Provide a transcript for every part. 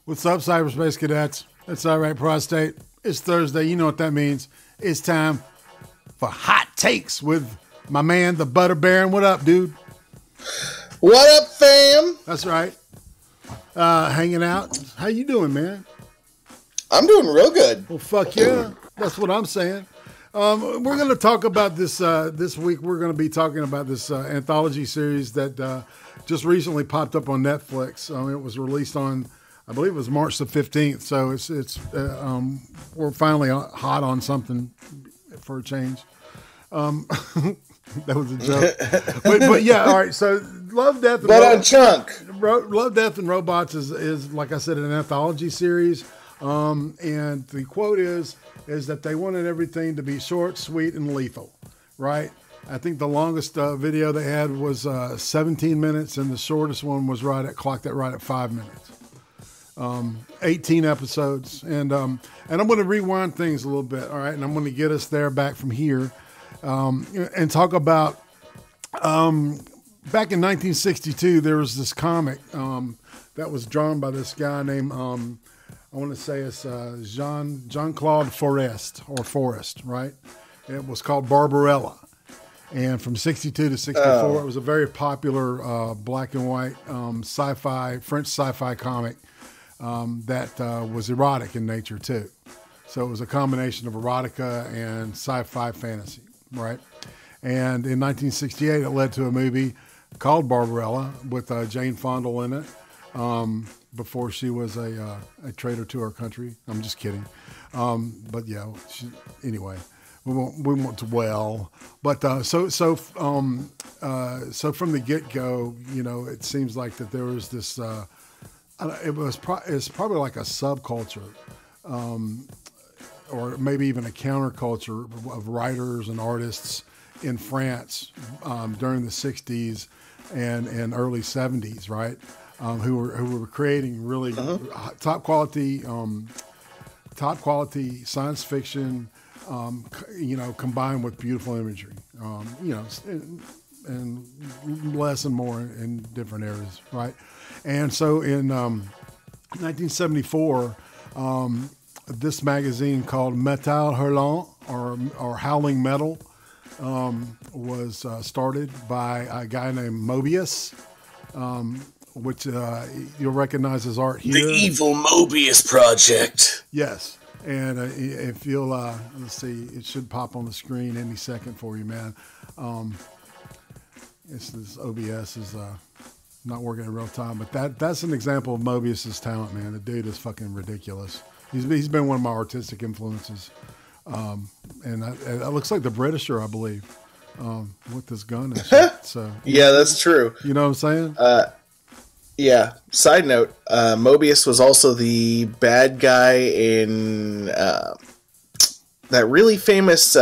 What's up, cyberspace cadets? It's Irate, Prostate. It's Thursday. You know what that means. It's time for hot takes with my man, the Butter Baron. What up, dude? What up, fam? That's right. Hanging out. How you doing, man? I'm doing real good. Well, fuck yeah. That's what I'm saying. We're going to talk about this this week. We're going to be talking about this anthology series that just recently popped up on Netflix. It was released on, I believe it was March the 15th. So we're finally hot on something for a change. That was a joke. but yeah, all right. So Love, Death, and Love, Death, and Robots is, like I said, an anthology series. And the quote is that they wanted everything to be short, sweet, and lethal, right? I think the longest video they had was 17 minutes, and the shortest one was clocked at 5 minutes. 18 episodes, and I'm going to rewind things a little bit, all right? And I'm going to get us there back from here, and talk about back in 1962 there was this comic that was drawn by this guy named I want to say it's Jean-Claude Forest, right? It was called Barbarella. And from 62 to 64, it was a very popular black and white French sci-fi comic that was erotic in nature too. So it was a combination of erotica and sci-fi fantasy, right? And in 1968, it led to a movie called Barbarella with Jane Fonda in it. Before she was a traitor to our country. I'm just kidding. But yeah, anyway, we won't dwell. But so from the get-go, you know, it seems like that there was this, it's probably like a subculture, or maybe even a counterculture of writers and artists in France during the 60s and early 70s, right? Who were creating really top quality science fiction, combined with beautiful imagery. and less and more in different areas, right? And so in 1974, this magazine called Metal Hurlant, or Howling Metal, was started by a guy named Mobius, which you'll recognize his art here. The Evil Mobius Project. Yes. And if you'll, let's see, it should pop on the screen any second for you, man. This OBS is not working in real time, but that's an example of Mobius's talent, man. The dude is fucking ridiculous. He's been one of my artistic influences. And it looks like the Britisher, I believe, with this gun and shit. So yeah, that's true. You know what I'm saying? Yeah. Side note, Mobius was also the bad guy in that really famous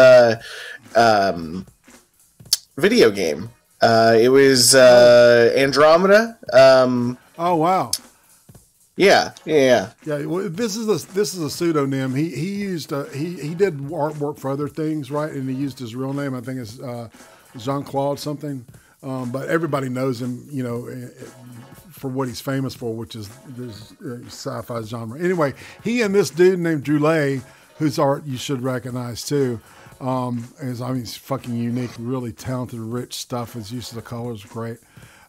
video game. It was Andromeda. Oh wow. Yeah. Well, this is a pseudonym. He used he did artwork for other things, right? And he used his real name. I think it's Jean-Claude something. But everybody knows him, you know, for what he's famous for, which is this sci-fi genre. Anyway, he and this dude named Droulet, whose art you should recognize too, he's fucking unique, really talented, rich stuff. His use of the colors great.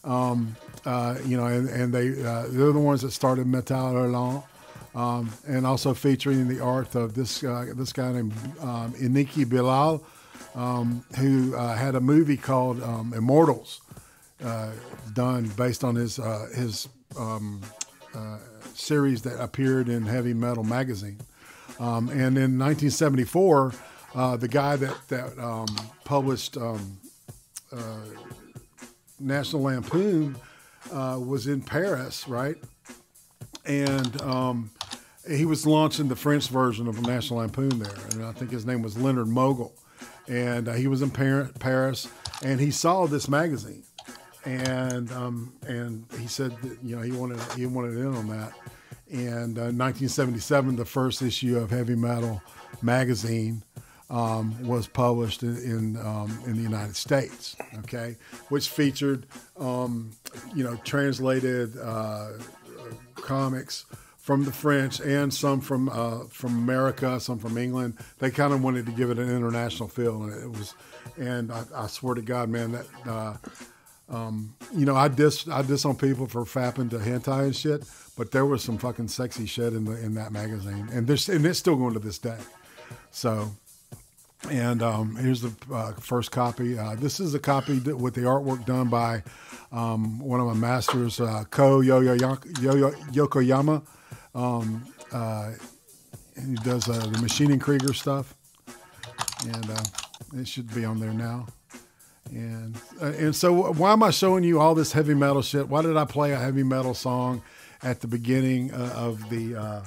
And they're the ones that started Metal Hurlant, and also featuring the art of this guy named Iniki Bilal, who had a movie called Immortals, done based on his series that appeared in Heavy Metal magazine. And in 1974, the guy that published National Lampoon was in Paris, right? And he was launching the French version of National Lampoon there, and I think his name was Leonard Mogul. And he was in Paris, and he saw this magazine, and he said that, you know, he wanted in on that. And 1977, the first issue of Heavy Metal magazine was published in the United States, okay, which featured translated comics from the French and some from America, some from England. They kind of wanted to give it an international feel, and it was. And I swear to God, man, that I diss on people for fapping to hentai and shit, but there was some fucking sexy shit in that magazine, and it's still going to this day. So. And here's the first copy. This is a copy with the artwork done by one of my masters, Ko Yokoyama. He does the Machining Krieger stuff, and it should be on there now. And so why am I showing you all this heavy metal shit? Why did I play a heavy metal song at the beginning of the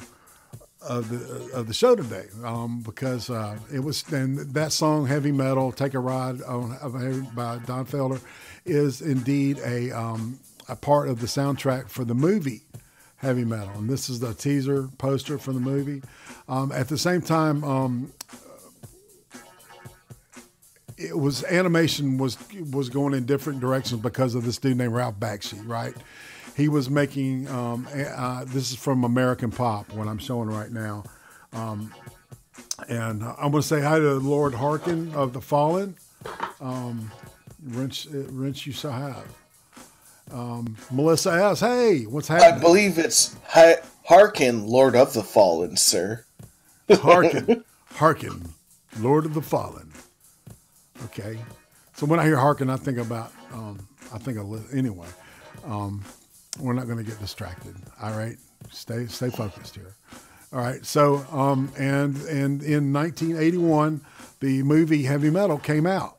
show today? Because it was, and that song "Heavy Metal," "Take a Ride" by Don Felder, is indeed a part of the soundtrack for the movie Heavy Metal, and this is the teaser poster for the movie. At the same time, animation was going in different directions because of this dude named Ralph Bakshi, right? He was making, this is from American Pop, what I'm showing right now. And I'm going to say hi to Lord Harkin of the Fallen. Wrench you shall have. Melissa S., hey, what's happening? I believe it's Harkin, Lord of the Fallen, sir. Harkin, Lord of the Fallen. Okay. So when I hear Harkin, I think about, anyway. We're not going to get distracted. All right. Stay focused here. All right. So, and in 1981, the movie Heavy Metal came out.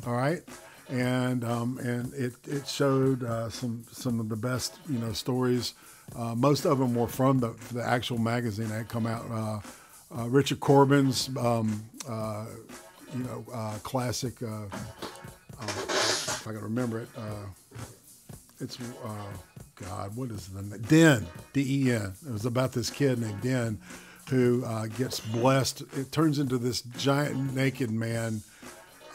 All right. And it showed some of the best, stories. Most of them were from the actual magazine that had come out. Richard Corbin's, classic, if I can remember it, it's, God, what is the name? Den, D-E-N. It was about this kid named Den who gets blessed. It turns into this giant naked man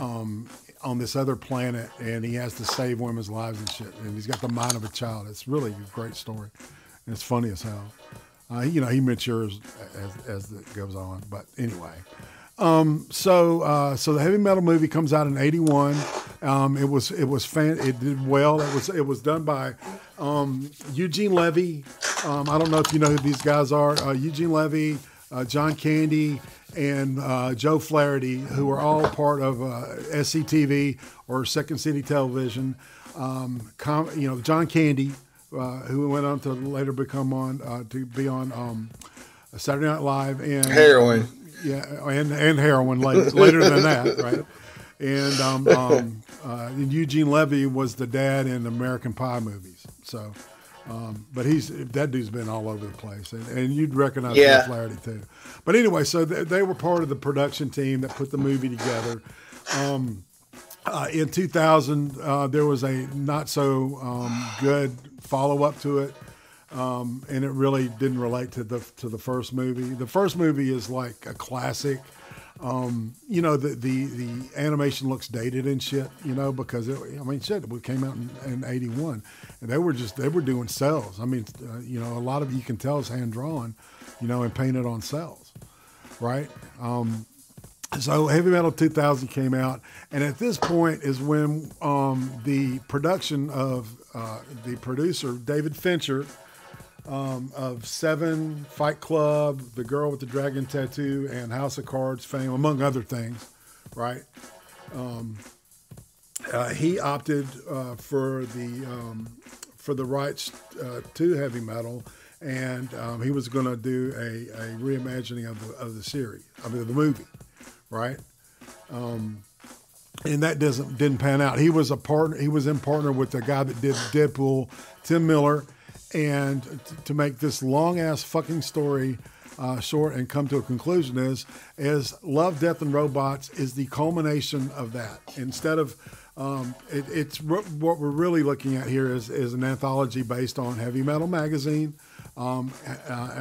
on on this other planet, and he has to save women's lives and shit. And he's got the mind of a child. It's really a great story, and it's funny as hell. He matures as it goes on. But anyway, so the Heavy Metal movie comes out in '81. It did well. It was done by Eugene Levy. I don't know if you know who these guys are. Eugene Levy, John Candy, and Joe Flaherty, who are all part of SCTV or Second City Television. John Candy, who went on to later be on Saturday Night Live and Heroin. Yeah, and heroin later than that, right? And Eugene Levy was the dad in American Pie movies. So, but that dude's been all over the place, and you'd recognize Joe Flaherty too. But anyway, so they were part of the production team that put the movie together. In 2000, there was a not so good follow up to it. And it really didn't relate to the first movie. The first movie is like a classic. The animation looks dated and shit, because it came out in '81, and they were doing cells. I mean, a lot of it you can tell is hand drawn, and painted on cells, right? So Heavy Metal 2000 came out, and at this point is when the production of the producer David Fincher of Seven, Fight Club, The Girl with the Dragon Tattoo, and House of Cards fame, among other things, right? He opted for the rights to Heavy Metal, and he was going to do a reimagining of the series, the movie, right? And that didn't pan out. He was in partner with the guy that did Deadpool, Tim Miller. And to make this long ass fucking story short and come to a conclusion is Love, Death, and Robots is the culmination of that. Instead of what we're really looking at here is an anthology based on Heavy Metal magazine and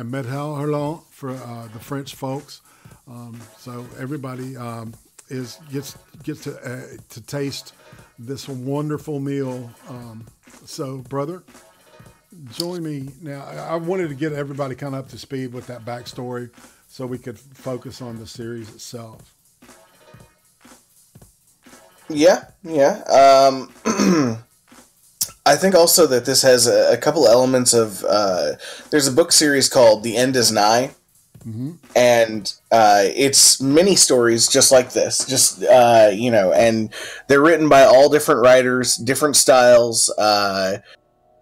Metal Hurlant for the French folks. So everybody gets to taste this wonderful meal. So brother, join me now. I wanted to get everybody kind of up to speed with that backstory so we could focus on the series itself. Yeah. I think also that this has a couple elements of... there's a book series called The End Is Nigh, and it's mini stories just like this. And they're written by all different writers, different styles,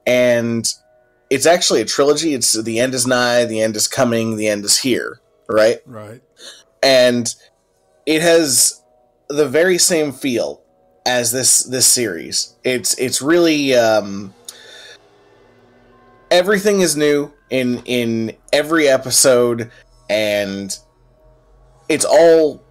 and it's actually a trilogy. It's The End Is Nigh, The End Is Coming, The End Is Here, right? Right. And it has the very same feel as this series. It's really everything is new in every episode, and it's all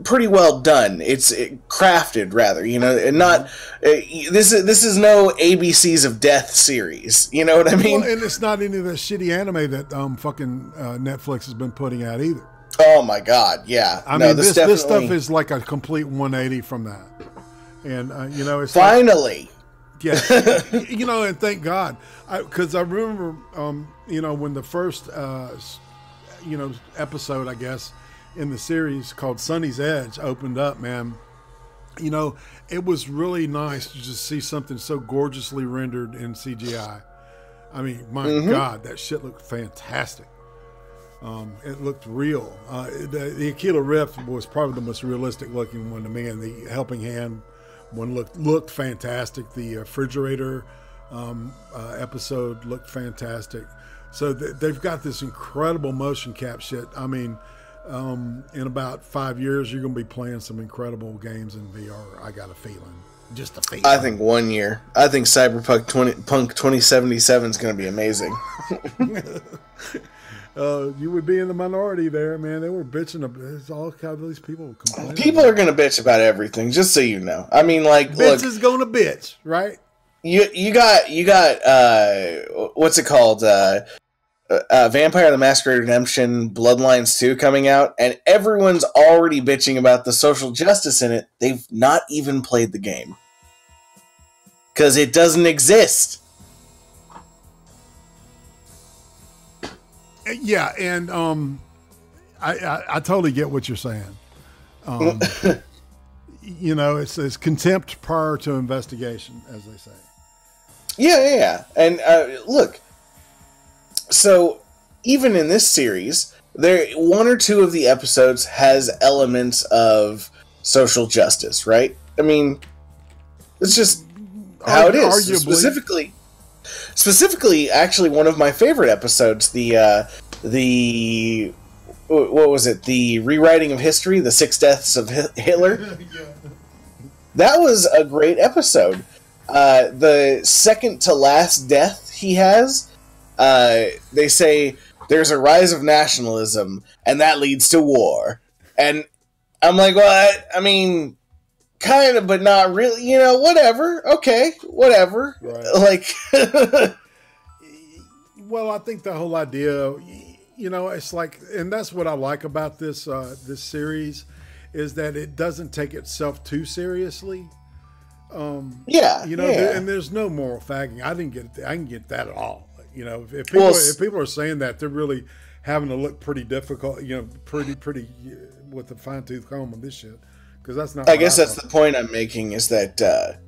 pretty well done. It's crafted, rather, and not this is no ABCs of Death series. You know what I mean? Well, and it's not any of the shitty anime that fucking Netflix has been putting out either. Oh my god, yeah. I mean, this stuff is like a complete 180 from that, and it's finally. Yeah, and thank God, because I remember, when the first, episode, I guess, in the series called Sunny's Edge opened up, man. It was really nice to just see something so gorgeously rendered in CGI. I mean, my God, that shit looked fantastic. It looked real. The Aquila Rift was probably the most realistic looking one to me, and the Helping Hand one looked fantastic. The refrigerator episode looked fantastic. So they've got this incredible motion cap shit. I mean, in about 5 years, you're going to be playing some incredible games in VR. I got a feeling. Just a feeling. I think 1 year. I think Cyberpunk 2077 is going to be amazing. You would be in the minority there, man. They were bitching. It's all kind of these people complaining. People are going to bitch about everything, just so you know. I mean, like, bitch is going to bitch, right? You got what's it called? Vampire the Masquerade Redemption Bloodlines 2 coming out, and everyone's already bitching about the social justice in it. They've not even played the game. Because it doesn't exist. Yeah, and I totally get what you're saying. You know, it's contempt prior to investigation, as they say. Yeah. And look, so even in this series, one or two of the episodes has elements of social justice, right? I mean, it's just how it is. Arguably. Specifically, actually, one of my favorite episodes, the what was it? The rewriting of history, the 6 deaths of Hitler. Yeah. That was a great episode. The second to last death he has, they say there's a rise of nationalism, and that leads to war. And I'm like, well, I mean, kind of, but not really. You know, whatever. Okay, whatever. Right. Like, well, I think the whole idea, you know, it's like, and that's what I like about this this series, is that it doesn't take itself too seriously. Yeah, you know, yeah. and there's no moral fagging. I didn't get that at all. You know, if people are saying that, they're really having to look pretty difficult. You know, pretty with a fine tooth comb on this shit, because that's not. I guess that's the point I'm making, is that.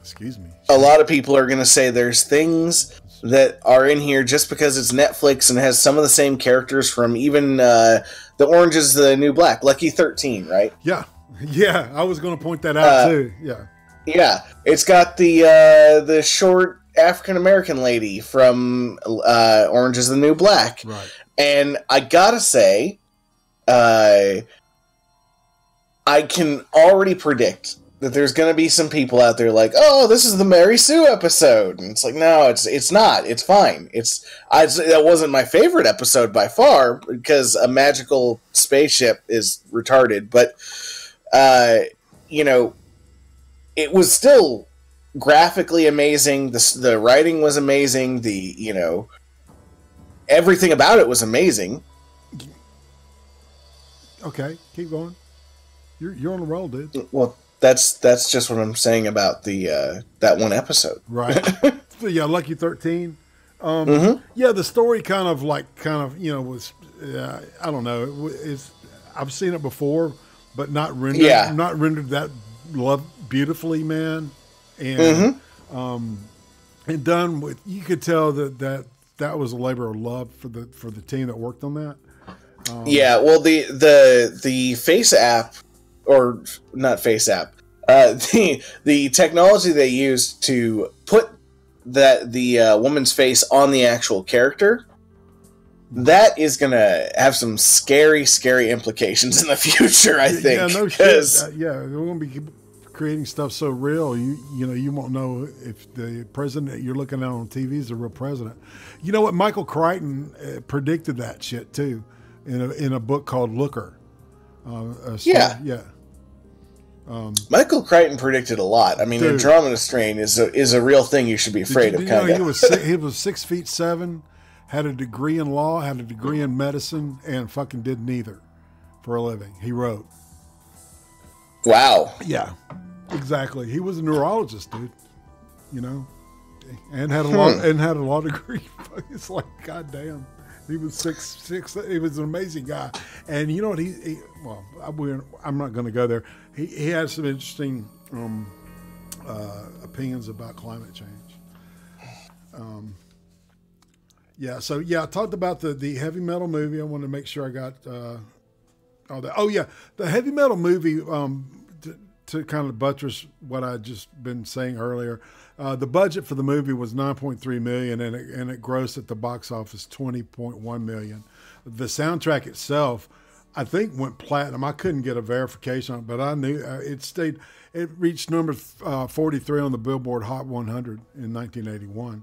Excuse me. A lot of people are going to say there's things that are in here just because it's Netflix and has some of the same characters from even The Orange is the New Black, Lucky 13, right? Yeah. I was going to point that out too. Yeah, it's got the short African American lady from Orange is the New Black, right? And I gotta say, I can already predict that there's going to be some people out there like, oh, this is the Mary Sue episode. And it's like, no, it's not. It's fine. That wasn't my favorite episode by far, because a magical spaceship is retarded. But, you know, it was still graphically amazing. The writing was amazing. You know, everything about it was amazing. Okay, keep going. You're on the roll, dude. Well, that's just what I'm saying about the that one episode. Right. So, yeah, Lucky 13. Yeah, the story kind of you know, was I don't know. I've seen it before, but not rendered. Yeah. Not rendered that beautifully, man. And and done with. You could tell that was a labor of love for the team that worked on that. Yeah. Well, the Face app. Or not Face app. The technology they used to put the woman's face on the actual character, that is gonna have some scary implications in the future. I think. Yeah, no shit. Yeah, we're gonna be creating stuff so real. You know, you won't know if the president that you're looking at on TV is a real president. You know what? Michael Crichton predicted that shit too, in a book called Looker. Yeah. Michael Crichton predicted a lot. I mean, Andromeda Strain is a real thing you should be afraid of. Kind of. He was 6'7", had a degree in law, had a degree in medicine, and fucking did neither for a living. He wrote. Wow. Yeah, exactly. He was a neurologist, dude. You know, and had a law degree. It's like, goddamn. He was 6'6". He was an amazing guy, and you know what? Well, I'm not going to go there. He has some interesting opinions about climate change. Yeah. So yeah, I talked about the heavy metal movie. I wanted to make sure I got all that. Oh yeah, the heavy metal movie. To kind of buttress what I just been saying earlier, the budget for the movie was $9.3 million, and it grossed at the box office $20.1 million. The soundtrack itself, I think, went platinum. I couldn't get a verification on it, but I knew it reached number 43 on the Billboard Hot 100 in 1981,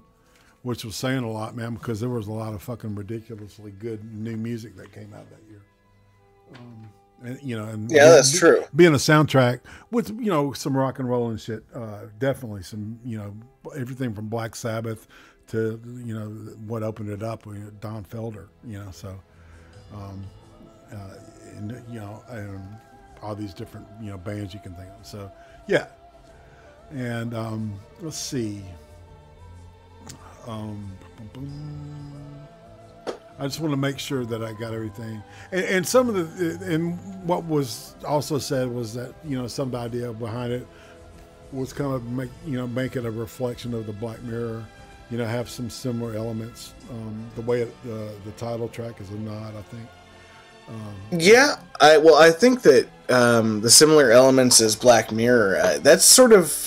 which was saying a lot, man, because there was a lot of fucking ridiculously good new music that came out that year. And, you know, and yeah, that's true. Being a soundtrack with, you know, some rock and roll and shit, definitely some, you know, everything from Black Sabbath to, you know, what opened it up, Don Felder, you know, so, and, you know, and all these different, you know, bands you can think of. So, yeah. And let's see. I just want to make sure that I got everything. And some of the, and what was also said was that, you know, some of the idea behind it was kind of make it a reflection of the Black Mirror, you know, have some similar elements. The way the title track is a nod, I think. Yeah, I think that the similar elements as Black Mirror, that's sort of,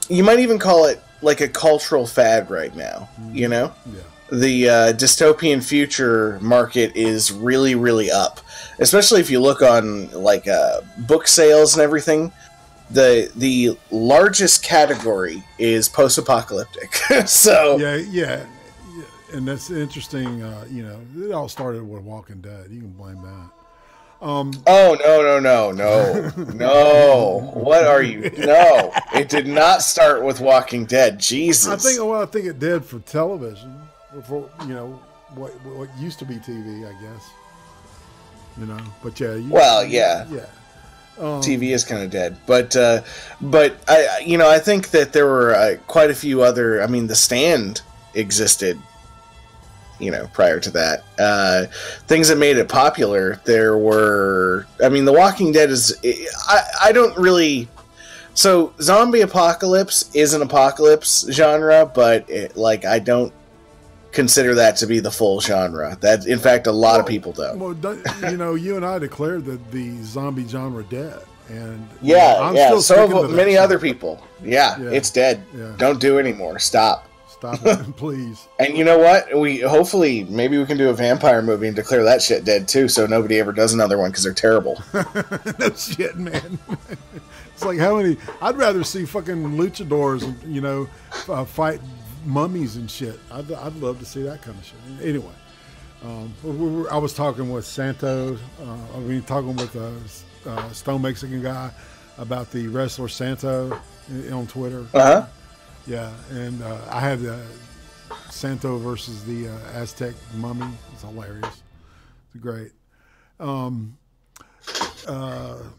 you might even call it like a cultural fad right now, you know? Yeah. The dystopian future market is really, really up, especially if you look on like book sales and everything. The largest category is post-apocalyptic. So yeah, and that's interesting. You know, it all started with Walking Dead. You can blame that. Oh no! What are you? No, it did not start with Walking Dead. Jesus, I think it did for television. For, you know, what used to be TV, I guess. You know, but yeah. Yeah. TV is kind of dead, but I think that there were quite a few other. I mean, The Stand existed, you know, prior to that. Things that made it popular. There were. I mean, The Walking Dead is. I don't really. So, zombie apocalypse is an apocalypse genre, but I don't consider that to be the full genre. That, in fact, a lot of people don't. Well, you know, you and I declared that the zombie genre dead, and I'm so have many other people. Yeah, it's dead. Yeah. Don't do anymore. Stop it, please. And you know what? Maybe we can do a vampire movie and declare that shit dead too, so nobody ever does another one because they're terrible. No shit, man. It's like how many? I'd rather see fucking luchadors, you know, fight mummies and shit. I'd love to see that kind of shit. Anyway, I was talking with Santo. Talking with a Stone Mexican guy about the wrestler Santo on Twitter. Yeah, and I had Santo versus the Aztec mummy. It's hilarious. It's great.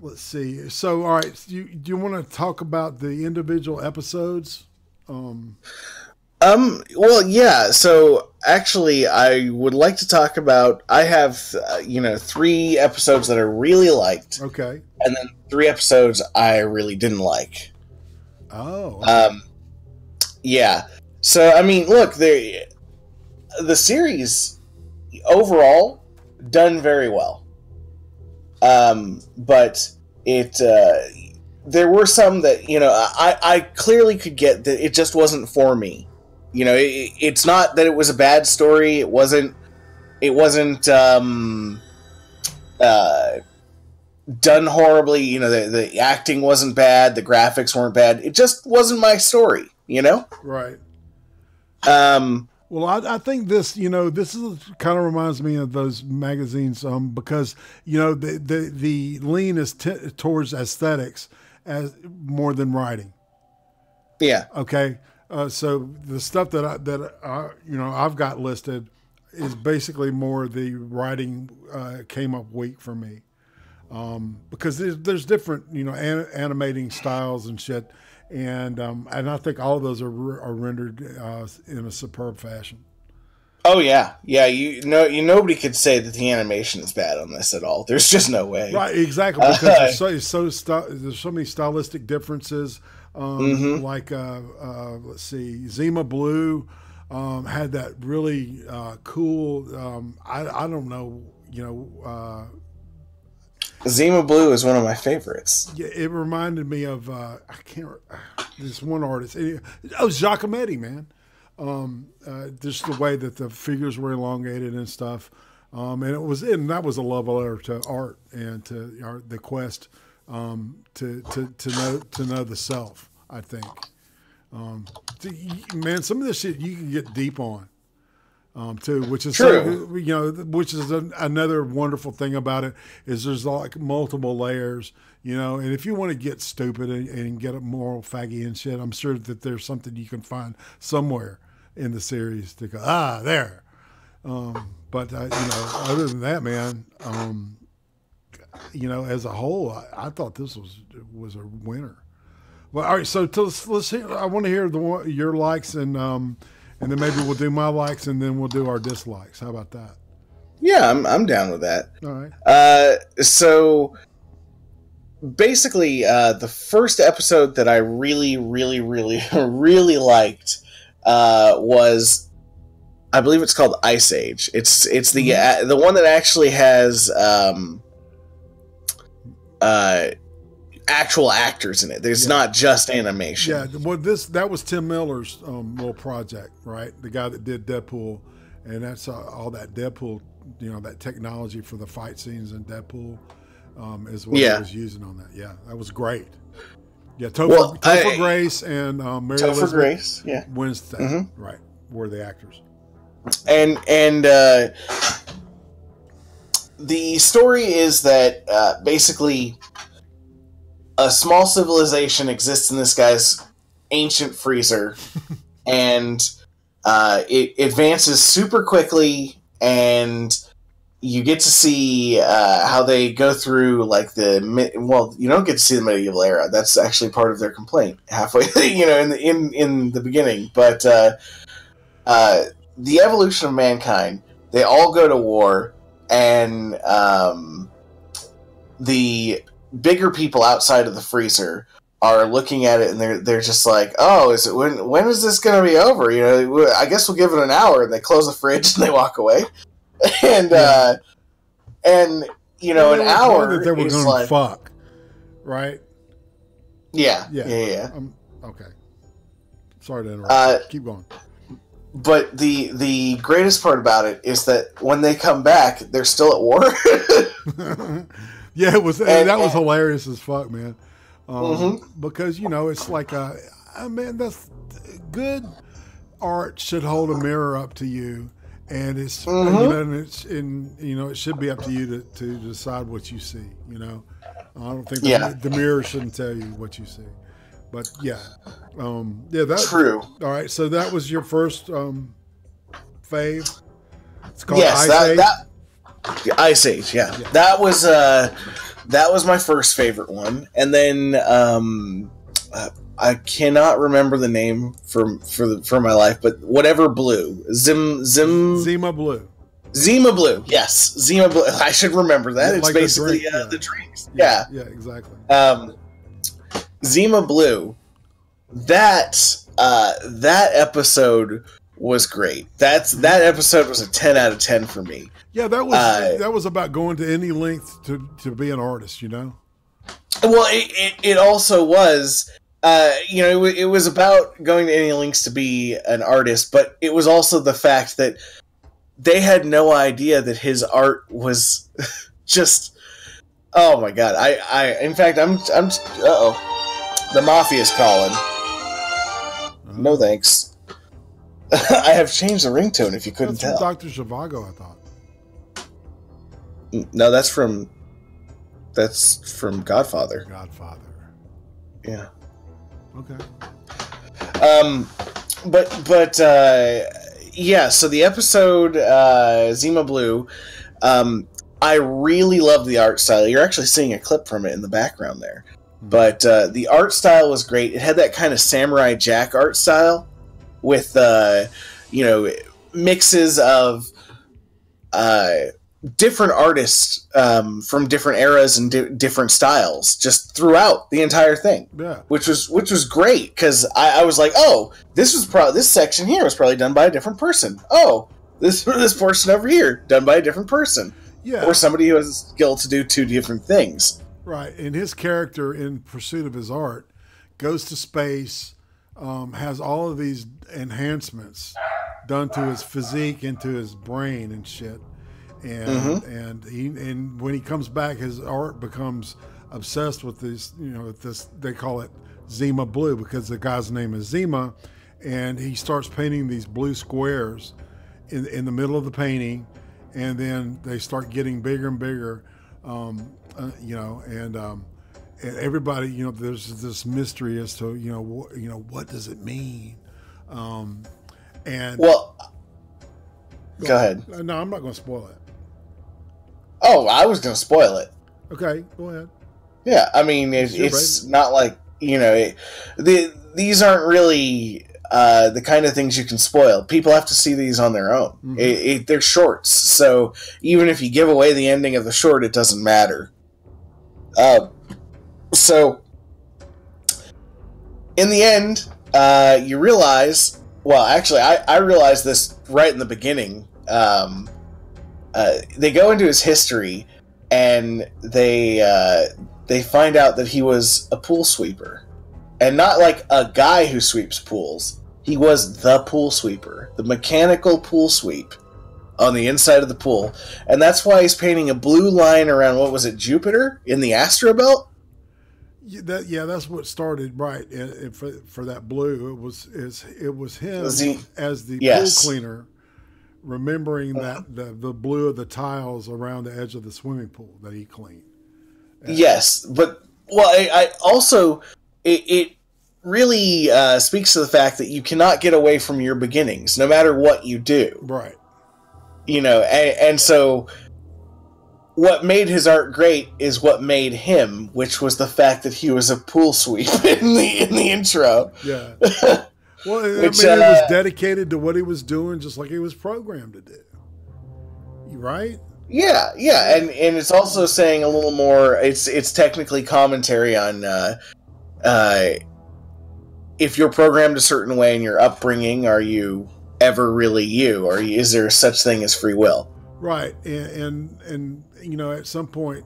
Let's see. So, all right, do you want to talk about the individual episodes? Well, yeah. So actually, I would like to talk about. I have 3 episodes that I really liked. Okay. And then 3 episodes I really didn't like. Oh. Okay. Yeah. So I mean, look, the series overall done very well. But it there were some that I clearly could get that it just wasn't for me. You know, it's not that it was a bad story. It wasn't done horribly. You know, the acting wasn't bad. The graphics weren't bad. It just wasn't my story. You know, right. Well, I think this is kind of reminds me of those magazines because the lean is towards aesthetics as more than writing. Yeah. Okay. So the stuff that I've got listed is basically more the writing came up weak for me because there's different animating styles and shit, and I think all of those are rendered in a superb fashion. Oh yeah. Nobody could say that the animation is bad on this at all. There's just no way. Right, exactly, because there's so many stylistic differences. Like let's see, Zima Blue had that really cool. I don't know, Zima Blue is one of my favorites. Yeah, it reminded me of this one artist. Giacometti, man. Just the way that the figures were elongated and stuff, and that was a love letter to art and to the quest to know the self. I think, man, some of this shit you can get deep on. too, which is True. which is another wonderful thing about it is there's like multiple layers, and if you want to get stupid and get a moral faggy and shit, I'm sure that there's something you can find somewhere in the series to go, there. But other than that, man, as a whole, I thought this was a winner. Well, all right, so let's hear. I want to hear your likes and then maybe we'll do my likes and then we'll do our dislikes. How about that? Yeah, I'm down with that. All right. So basically, the first episode that I really, really, really, really liked was, I believe it's called Ice Age. It's the one that actually has actual actors in it. There's not just animation. Yeah, well, that was Tim Miller's little project, right? The guy that did Deadpool, and that's all that Deadpool, that technology for the fight scenes in Deadpool is what he was using on that. Yeah, that was great. Yeah, Topher Grace and Mary Elizabeth Grace, Winstead, right, were the actors. And the story is that basically a small civilization exists in this guy's ancient freezer, and it advances super quickly, and you get to see how they go through like you don't get to see the medieval era. That's actually part of their complaint halfway, in the beginning. But the evolution of mankind, they all go to war, and the bigger people outside of the freezer are looking at it, and they're just like, oh, is it when is this going to be over? I guess we'll give it an hour, and they close the fridge and they walk away. And an hour that they were going to fuck, right? Yeah. Okay. Sorry to interrupt. Keep going. But the greatest part about it is that when they come back, they're still at war. Yeah, it was. That was hilarious as fuck, man. Because it's like, man, that's good. Art should hold a mirror up to you, and it's it should be up to you to decide what you see. I don't think the mirror shouldn't tell you what you see. But that's true. All right, so that was your first fave. It's called Ice Age. Ice Age, yeah. That was my first favorite one, and then I cannot remember the name for my life, but whatever blue, Zima Blue. Zima Blue, yes, Zima Blue. I should remember that. It's like basically the drinks. Yeah, exactly. Zima Blue. That episode was great. That episode was a 10 out of 10 for me. Yeah, that was about going to any length to be an artist, Well, it also was, it was about going to any lengths to be an artist, but it was also the fact that they had no idea that his art was just, oh my god. In fact, the mafia's calling. No thanks. I have changed the ringtone if you couldn't tell. Dr. Zhivago, I thought. No, that's from Godfather. Godfather. Yeah. Okay. So the episode Zima Blue, I really love the art style. You're actually seeing a clip from it in the background there. But the art style was great. It had that kind of Samurai Jack art style with mixes of different artists from different eras and different styles just throughout the entire thing. Yeah, which was great because I was like, oh, this section here was probably done by a different person. Oh, this portion over here done by a different person. Yeah, or somebody who has a skill to do two different things. Right, and his character, in pursuit of his art, goes to space, has all of these enhancements done to his physique and to his brain and shit, and when he comes back, his art becomes obsessed with this. They call it Zima Blue because the guy's name is Zima, and he starts painting these blue squares in the middle of the painting, and then they start getting bigger and bigger, and everybody, there's this mystery as to what does it mean, and well, go ahead. No, I'm not going to spoil it. Oh, I was going to spoil it. Okay, go ahead. Yeah, I mean, it's not like, these aren't really the kind of things you can spoil. People have to see these on their own. Mm-hmm. They're shorts, so even if you give away the ending of the short, it doesn't matter. So, in the end, you realize... Well, actually, I realized this right in the beginning. They go into his history, and they find out that he was a pool sweeper. And not like a guy who sweeps pools. He was the pool sweeper. The mechanical pool sweep on the inside of the pool. And that's why he's painting a blue line around, what was it, Jupiter? In the astrobelt? Yeah, that's what started, right. For that blue, it was him as the pool cleaner, remembering that the blue of the tiles around the edge of the swimming pool that he cleaned. Yes, but I also it really speaks to the fact that you cannot get away from your beginnings, no matter what you do. Right. And so what made his art great is what made him, which was the fact that he was a pool sweep in the intro. Yeah. Well, he was dedicated to what he was doing, just like he was programmed to do. Right? Yeah, and it's also saying a little more. It's technically commentary on if you're programmed a certain way in your upbringing, are you ever really you, or is there such thing as free will? Right, and at some point,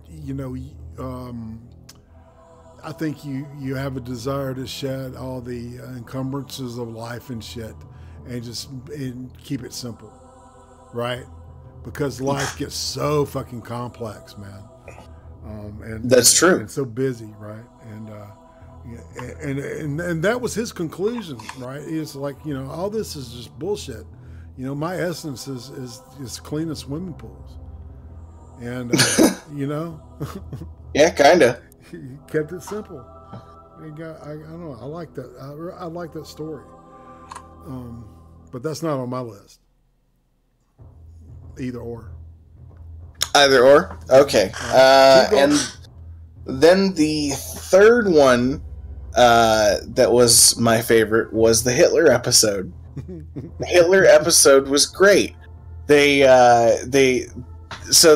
I think you have a desire to shed all the encumbrances of life and shit, and keep it simple, right? Because life gets so fucking complex, man. And that's true. And so busy, right? And that was his conclusion, right? It's like, all this is just bullshit. My essence is cleaning swimming pools. And, yeah, kind of. He kept it simple. I don't know. I like that. I like that story. But that's not on my list. Either or. Okay. And then the third one that was my favorite was the Hitler episode. The Hitler episode was great. So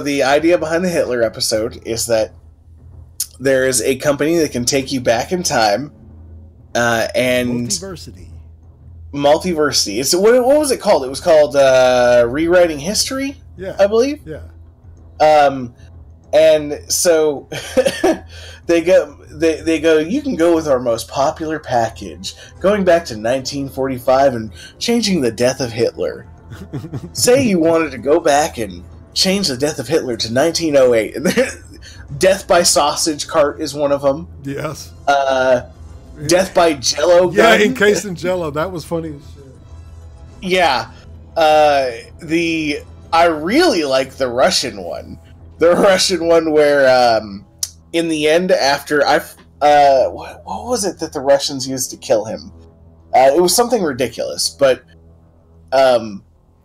the idea behind the Hitler episode is that there is a company that can take you back in time, and multiversity. It's what was it called? It was called Rewriting History. Yeah, I believe. Yeah. And so they go, you can go with our most popular package, going back to 1945 and changing the death of Hitler. Say you wanted to go back and change the death of Hitler to 1908. And death by sausage cart is one of them. Yes. Death by Jello gun. Yeah, encased in Jello. That was funny as shit. Yeah. I really like the Russian one. The Russian one where, in the end, after what was it that the Russians used to kill him? It was something ridiculous, but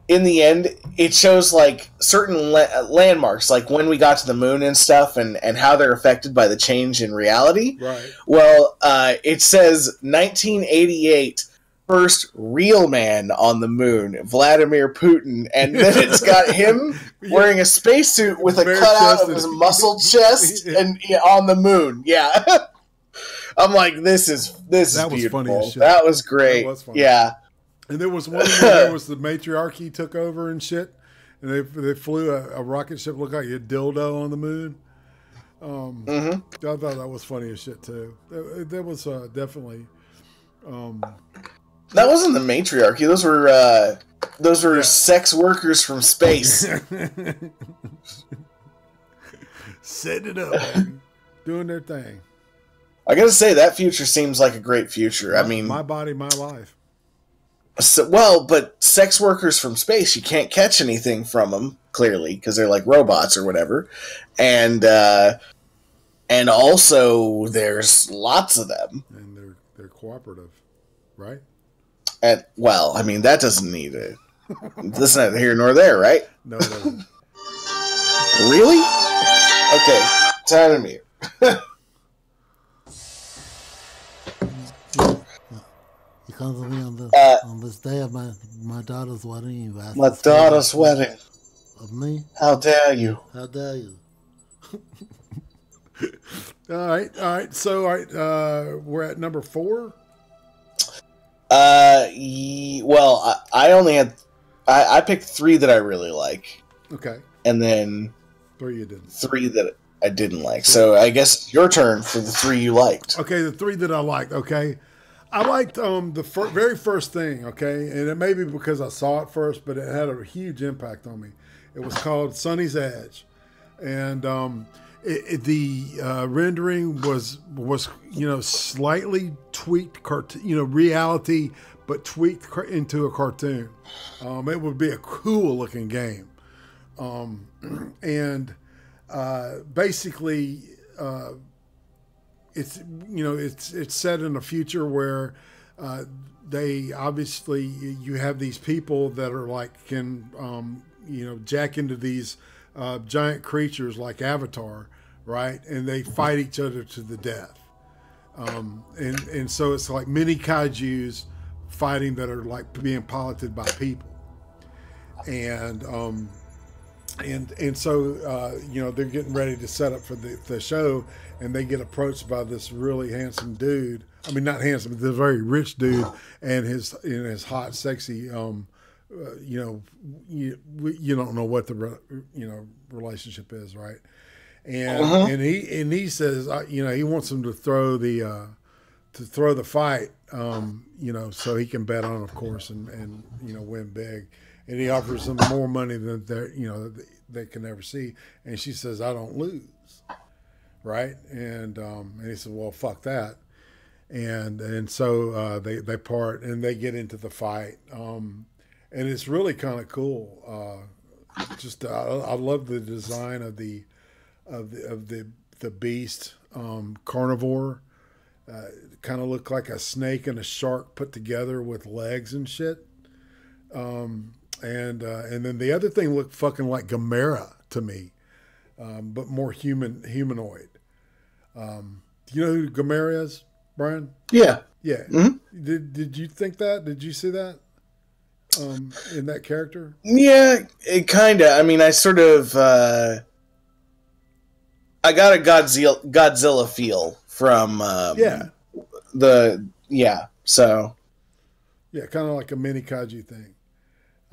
in the end, it shows like certain landmarks, like when we got to the moon and stuff, and how they're affected by the change in reality. Right. Well, it says 1988. First real man on the moon, Vladimir Putin, and then it's got him wearing a spacesuit with a cutout of his muscled chest and on the moon. Yeah, I'm like, this is beautiful. Funny as shit. That was great. That was funny. Yeah, and there was one where there was the matriarchy took over and shit, and they flew a rocket ship looked like a dildo on the moon. I thought that was funny as shit too. That was definitely. That wasn't the matriarchy. Those were sex workers from space. Setting it up, baby. Doing their thing. I gotta say, that future seems like a great future. I mean, my body, my life. So, well, but sex workers from space, you can't catch anything from them clearly because they're like robots or whatever, and also there's lots of them, and they're cooperative, right? and well, I mean that doesn't need it. That's neither here nor there, right? No, it doesn't. Really? Okay, time to mute. You come to me on this day of my daughter's wedding. You asked My daughter's wedding. Of me? How dare you? How dare you? All right. So, we're at number 4. Well, I only had I picked 3 that I really like. Okay. And then 3 you didn't. 3 that I didn't like. So I guess it's your turn for the 3 you liked. Okay, the 3 that I liked. Okay, I liked the very first thing. Okay, and it may be because I saw it first, but it had a huge impact on me. It was called Sonny's Edge, and the rendering was slightly tweaked reality, but tweaked into a cartoon. It would be a cool looking game, and basically it's set in a future where they obviously you have these people that are like can jack into these giant creatures like Avatar, right? And they fight each other to the death. And so it's like mini kaijus fighting that are like being piloted by people. And so they're getting ready to set up for the show, and they get approached by this really handsome dude. I mean, not handsome, but this very rich dude and his hot, sexy. You don't know what the relationship is, right? And he says he wants him to throw the fight, so he can bet on, of course, and win big. And he offers them more money than they can ever see. And she says, "I don't lose," right? And he said, "Well, fuck that." And so they part and they get into the fight. And it's really kind of cool. I love the design of the beast, carnivore. Kind of looked like a snake and a shark put together with legs and shit. And then the other thing looked fucking like Gamera to me, but more humanoid. Do you know who Gamera is, Brian? Yeah. Yeah. Mm-hmm. Did you think that? Did you see that in that character? Yeah, it kind of. I mean, I sort of. I got a Godzilla feel from. So. Yeah, kind of like a mini kaiju thing.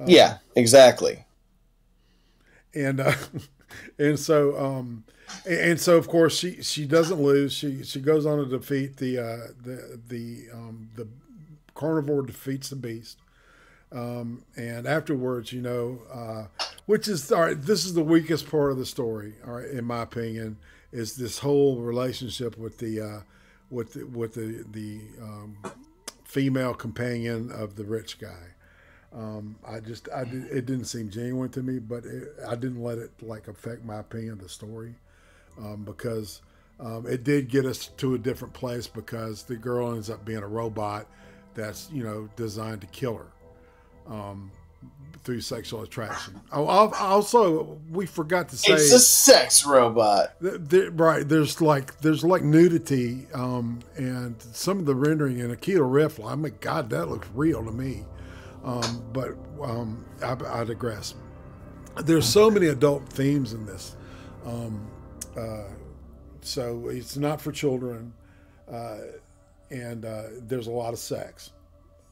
Yeah, exactly. And so of course she doesn't lose. She goes on to defeat the carnivore defeats the beast. And afterwards, which is all right. This is the weakest part of the story, all right, in my opinion, is this whole relationship with the female companion of the rich guy. It didn't seem genuine to me, but I didn't let it like affect my opinion of the story, because it did get us to a different place, because the girl ends up being a robot that's designed to kill her through sexual attraction. Also, we forgot to say it's a sex robot. Right? There's like nudity, and some of the rendering in Akito Rift. I mean, God, that looks real to me. But I digress. There's so many adult themes in this, so it's not for children, and there's a lot of sex.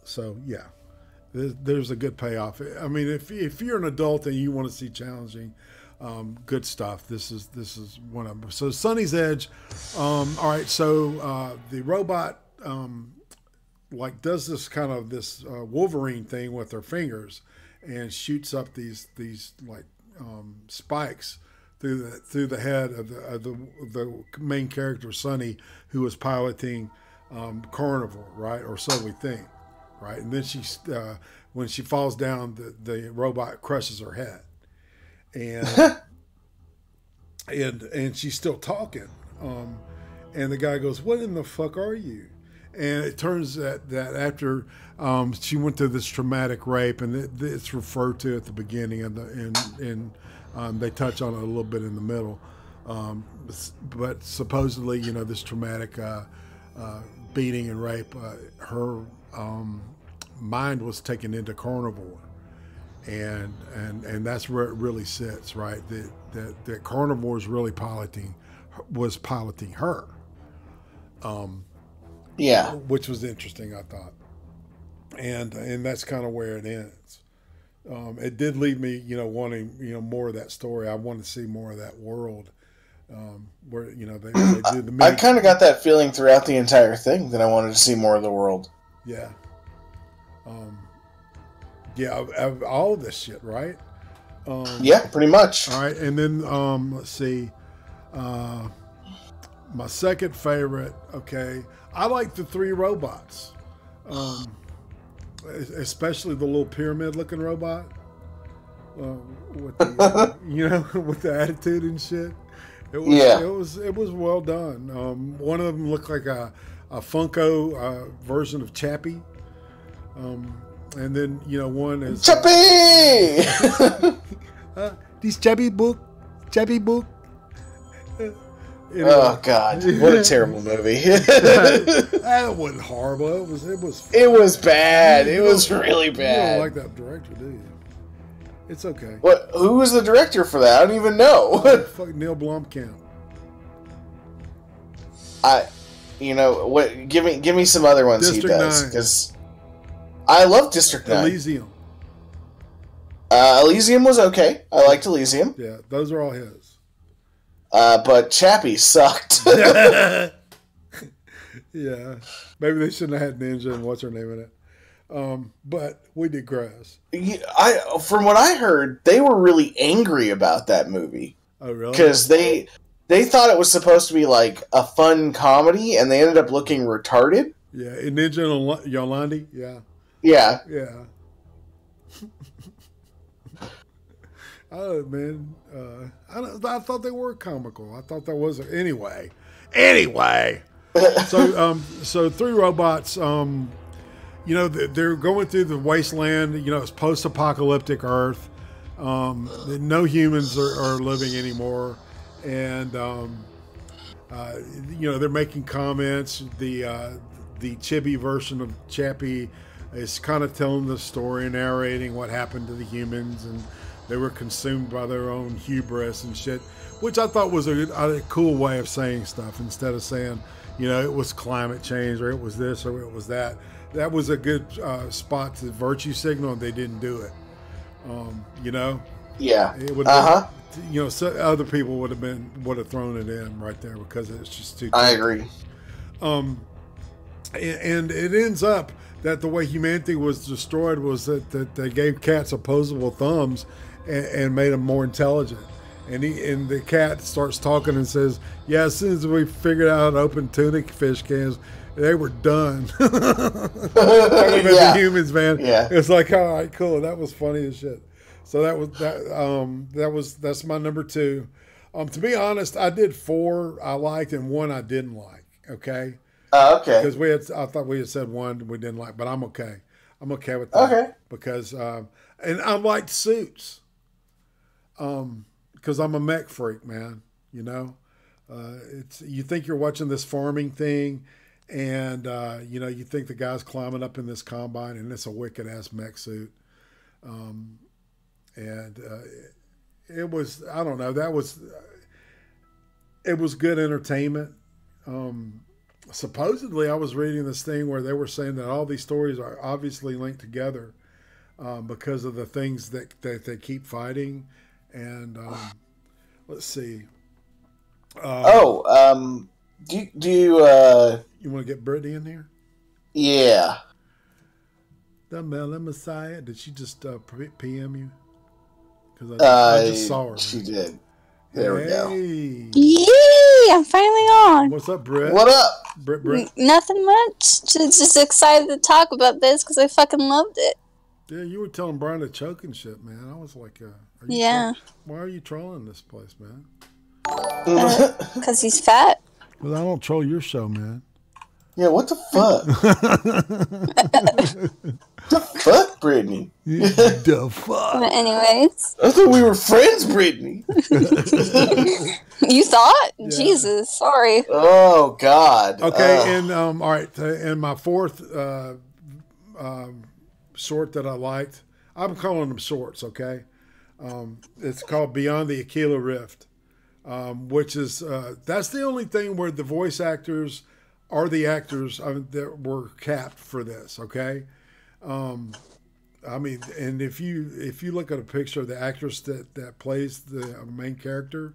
So yeah, there's a good payoff. I mean, if you're an adult and you want to see challenging, good stuff, this is one of them. So Sonny's Edge. All right, so the robot. Does this kind of this Wolverine thing with her fingers, and shoots up these spikes through the head of the main character Sonny, who is piloting Carnivore, right? Or so we think. right? And then when she falls down, the robot crushes her head, and and she's still talking. And the guy goes, "What in the fuck are you?" And it turns that after she went through this traumatic rape, and it's referred to at the beginning, and they touch on it a little bit in the middle. But supposedly, this traumatic beating and rape, her mind was taken into carnivore, and that's where it really sits, right? That carnivore is really was piloting her. Yeah, which was interesting, I thought, and that's kind of where it ends. It did leave me, wanting, more of that story. I want to see more of that world, where they do the. I kind of got that feeling throughout the entire thing that I wanted to see more of the world. Yeah. Of all of this shit, right? Yeah, pretty much. All right, and then let's see. My second favorite. Okay, I like the 3 robots. Especially the little pyramid-looking robot, with the, with the attitude and shit. It was well done. One of them looked like a Funko version of Chappie, and then one is Chappie. This Chappie book. Anyway. Oh God! What a terrible movie! That wasn't horrible. It was. It was bad. It was really bad. You don't like that director, do you? It's okay. What? Who was the director for that? I don't even know. Fuck Neil Blomkamp. What? Give me some other ones District he does, 9. because I love District 9. Elysium. Elysium was okay. I liked Elysium. Yeah, those are all his. But Chappie sucked. Yeah, maybe they shouldn't have had Ninja and what's her name in it. But we did Grass. From what I heard, they were really angry about that movie. Oh, really? Because they thought it was supposed to be like a fun comedy, and they ended up looking retarded. Yeah, and Ninja and Yolandi. Yeah. Yeah. Yeah. Oh man, I thought they were comical. I thought that was anyway. So 3 robots. They're going through the wasteland. It's post-apocalyptic Earth. No humans are living anymore, and they're making comments. The chibi version of Chappie is kind of telling the story, narrating what happened to the humans, and they were consumed by their own hubris and shit, which I thought was a cool way of saying stuff, instead of saying, it was climate change, or it was this, or it was that. That was a good spot to virtue signal, and they didn't do it. Yeah. It would so other people would have thrown it in right there, because it's just too. I agree. And it ends up that the way humanity was destroyed was that they gave cats opposable thumbs and made them more intelligent. And the cat starts talking and says, "Yeah, as soon as we figured out how to open tuna fish cans, they were done." The humans, man. Yeah. It's like, all right, cool. That was funny as shit. So that's my number 2. To be honest, I did 4 I liked and 1 I didn't like. Okay. Okay. Because I thought we had said 1 we didn't like, but I'm okay. I'm okay with that. Okay. Because and I liked Suits. Because I'm a mech freak, man. It's you think you're watching this farming thing, and you think the guy's climbing up in this combine, and it's a wicked ass mech suit. It was, I don't know, it was good entertainment. Supposedly, I was reading this thing where they were saying that all these stories are obviously linked together because of the things that they keep fighting. And let's see. Do you You want to get Brittany in here? Yeah. The Melon Messiah. Did she just PM you? Because I just saw her. She did. There we go. Yay! I'm finally on. What's up, Britt? What up? Britt? Nothing much. Just excited to talk about this because I fucking loved it. Yeah, you were telling Brian to choke and shit, man. I was like, Yeah. why are you trolling this place, man? Because he's fat. Well, I don't troll your show, man. Yeah, what the fuck? The fuck, Brittany? The fuck? But anyways. I thought we were friends, Brittany. You thought? Yeah. Jesus, sorry. Oh, God. Okay, and all right, and my fourth short that I liked, I'm calling them shorts, okay? It's called Beyond the Aquila Rift, which is, that's the only thing where the voice actors are the actors that were capped for this, okay? I mean, and if you look at a picture of the actress that plays the main character,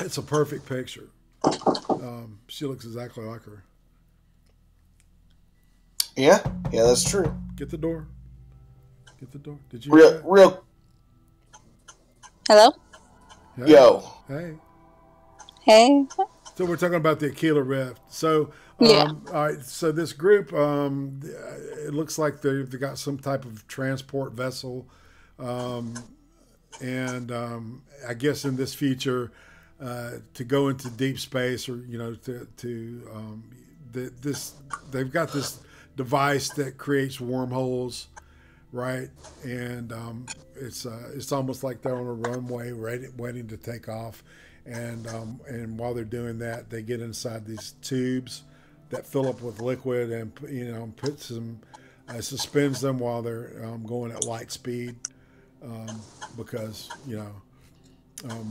it's a perfect picture. She looks exactly like her. Yeah, that's true. Get the door. Did you? Real. Hello? Hey. Yo. Hey. So we're talking about the Aquila Rift. So, Yeah. all right. So this group, it looks like they've got some type of transport vessel, and I guess in this future, to go into deep space, or they've got this device that creates wormholes, right? And it's almost like they're on a runway, waiting to take off. And while they're doing that, they get inside these tubes that fill up with liquid, and puts them, suspends them while they're going at light speed, because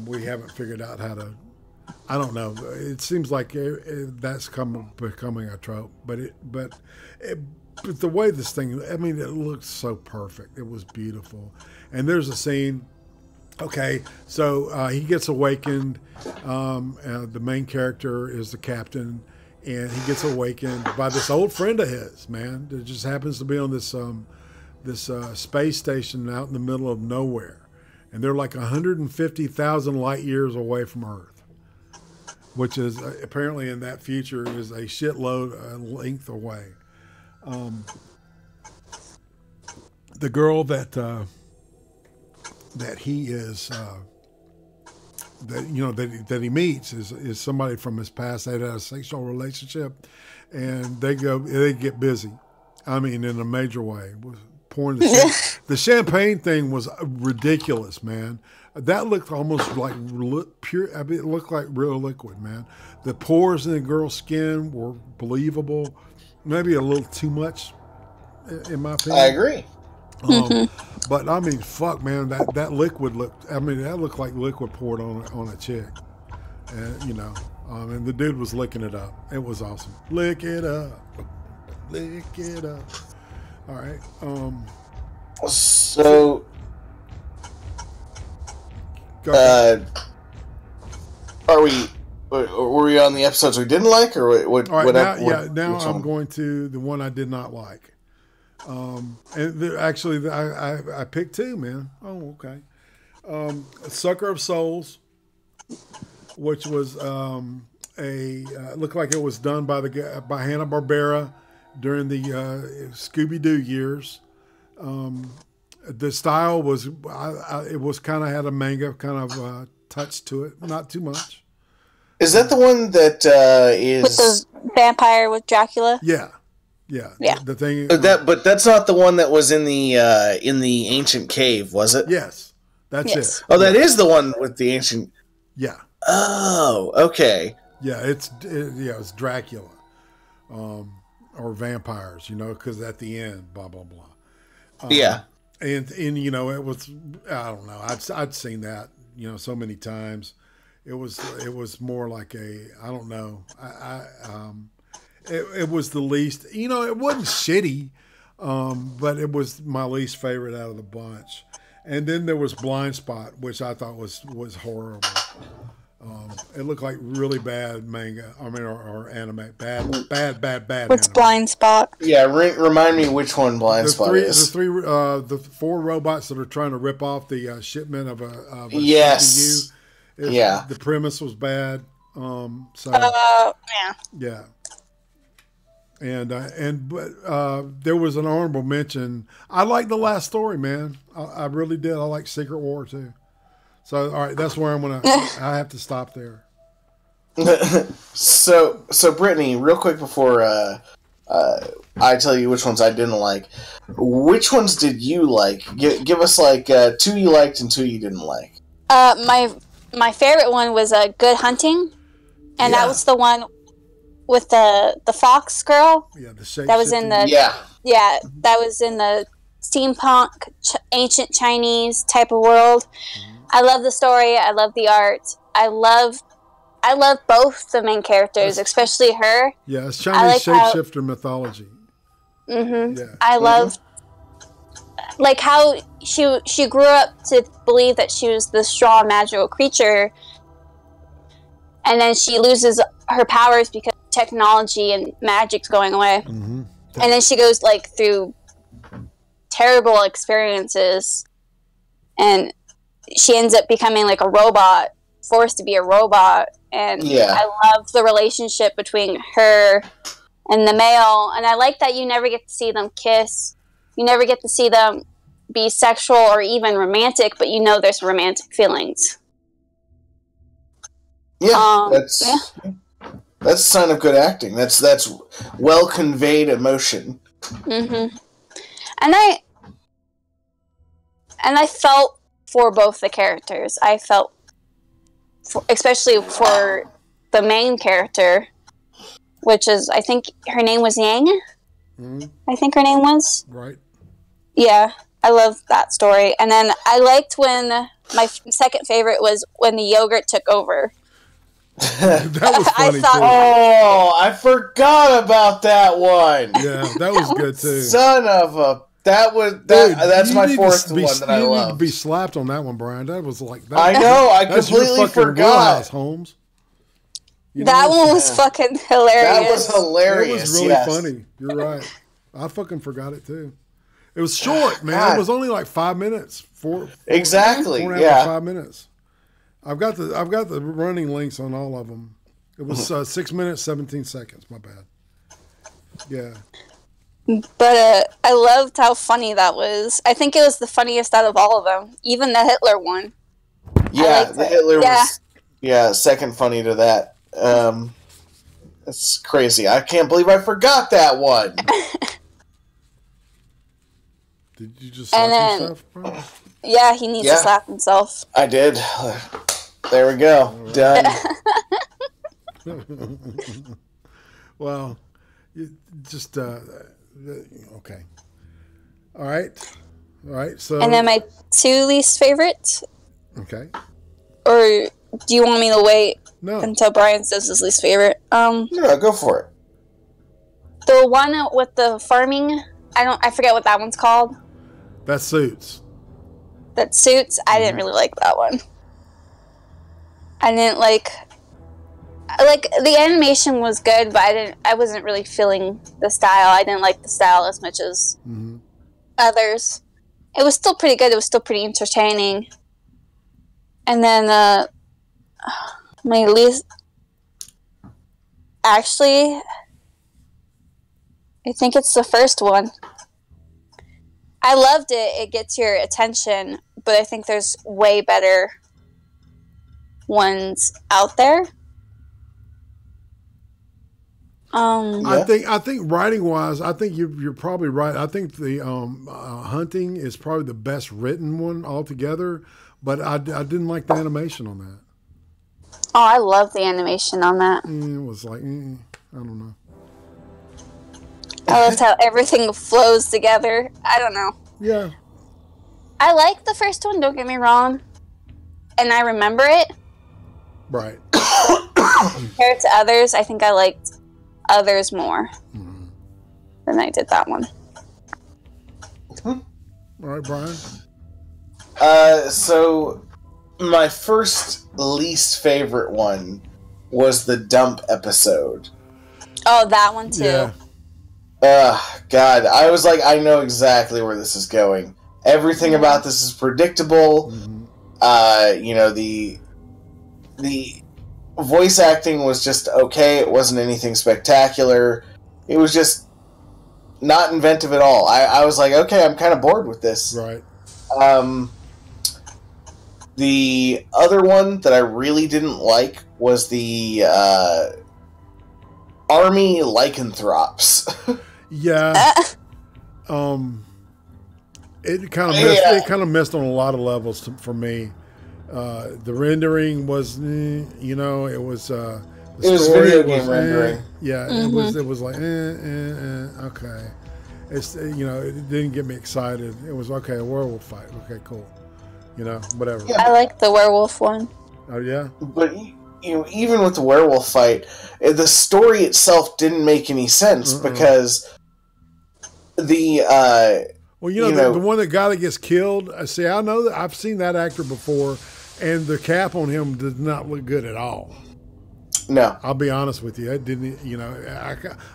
we haven't figured out how to. I don't know. It seems like that's becoming a trope, but the way this thing, I mean, it looks so perfect. It was beautiful, and there's a scene. Okay, so he gets awakened. The main character is the captain, and he gets awakened by this old friend of his, man, that just happens to be on this space station out in the middle of nowhere. And they're like 150,000 light years away from Earth, which is apparently in that future is a shitload length away. The girl that he is that he meets is somebody from his past. They had a sexual relationship, and they get busy. I mean, in a major way. Pouring the champagne thing was ridiculous, man. That looked almost like pure. I mean, it looked like real liquid, man. The pores in the girl's skin were believable. Maybe a little too much, in my opinion. I agree. But I mean, fuck, man, that liquid looked. I mean, that looked like liquid poured on a chick, and and the dude was licking it up. It was awesome. Lick it up, lick it up. All right. So, were we on the episodes we didn't like, or what? All right, now I'm going to the one I did not like. Actually, I picked two, man. Oh, okay. Sucker of Souls, which was looked like it was done by Hanna-Barbera during the Scooby-Doo years. The style was it was kind of had a manga kind of touch to it, not too much. Is that the one that is with the vampire with Dracula? Yeah. The thing, but that's not the one that was in the ancient cave, was it? Yes, that's it. Oh, that is the one with the ancient. Yeah. Oh, okay. Yeah, it's Dracula, or vampires, because at the end, blah blah blah. Yeah. And it was, I don't know. I'd seen that so many times. It was more like I don't know. It was the least, it wasn't shitty, but it was my least favorite out of the bunch. And then there was Blind Spot, which I thought was horrible. It looked like really bad manga, or anime. Bad What's anime. Blind Spot? Yeah, remind me which one Blind Spot is. The four robots that are trying to rip off the shipment of a yes. CPU. The premise was bad. Yeah. But there was an honorable mention. I like the last story, man. I really did. I like Secret War too. So all right, that's where I have to stop there. So Brittany, real quick before I tell you which ones I didn't like, which ones did you like? Give us like 2 you liked and 2 you didn't like. My favorite one was Good Hunting, and that was the one with the fox girl. Yeah, the shape that was in the that was in the steampunk ancient Chinese type of world. I love the story. I love the art. I love both the main characters, especially her. Yeah, it's Chinese shapeshifter mythology. Mm-hmm. Yeah. I love like how she grew up to believe that she was this strong magical creature, and then she loses her powers because technology and magic's going away. Mm-hmm. And then she goes like through terrible experiences, and she ends up becoming like a robot, forced to be a robot. And I love the relationship between her and the male, and I like that you never get to see them kiss. You never get to see them be sexual or even romantic, but you know there's romantic feelings. Yeah, that's a sign of good acting. That's well conveyed emotion. Mm-hmm. And I felt for both the characters. I felt, especially for the main character, which is, I think her name was Yang. Mm-hmm. I think her name was. Right. Yeah, I love that story. And then I liked when my second favorite was when the yogurt took over. That was funny. I forgot about that one. Yeah, that was good too. Son of a. That's my fourth one that I love. You need to be slapped on that one, Brian. That was like that. I know. I completely forgot. Holmes. That one was fucking hilarious. That was hilarious. It was really funny. You're right. I fucking forgot it too. It was short, man. God. It was only like 5 minutes. Exactly. 5 minutes. I've got the running links on all of them. It was 6 minutes 17 seconds. My bad. Yeah. But I loved how funny that was. I think it was the funniest out of all of them, even the Hitler one. Yeah, the Hitler was second funny to that. That's crazy. I can't believe I forgot that one. Did you just slap yourself, bro? Yeah, he needs to slap himself. I did. There we go. Done. Well, just okay. All right. So. And then my 2 least favorites. Okay. Or do you want me to wait until Brian says his least favorite? No, go for it. The one with the farming. I forget what that one's called. That Suits. That Suits. I didn't really like that one. I didn't like the animation was good, but I wasn't really feeling the style. I didn't like the style as much as others. It was still pretty good. It was still pretty entertaining. And then my least, actually, I think it's the first one. I loved it. It gets your attention, but I think there's way better ones out there. I think writing wise, I think you're probably right. I think the Hunting is probably the best written one altogether, but I didn't like the animation on that. Oh, I love the animation on that. It was like, I don't know. I loved how everything flows together. I don't know. Yeah. I like the first one, don't get me wrong. And I remember it. Right. Compared to others, I think I liked others more than I did that one. All right, Brian. So my first least favorite one was the dump episode. Oh, that one too. Yeah. God, I was like, I know exactly where this is going. Everything about this is predictable. the voice acting was just okay. It wasn't anything spectacular. It was just not inventive at all. I was like, okay, I'm kind of bored with this. Right. The other one that I really didn't like was the army lycanthropes. Yeah. It kind of messed on a lot of levels for me. The rendering was, it was. It was video game rendering. Yeah, it was like okay. It's it didn't get me excited. It was okay, a werewolf fight. Okay, cool. Whatever. I like the werewolf one. Oh yeah. But even with the werewolf fight, the story itself didn't make any sense because the the one that gets killed. See, I know that I've seen that actor before, and the cap on him did not look good at all. No, I'll be honest with you. It didn't.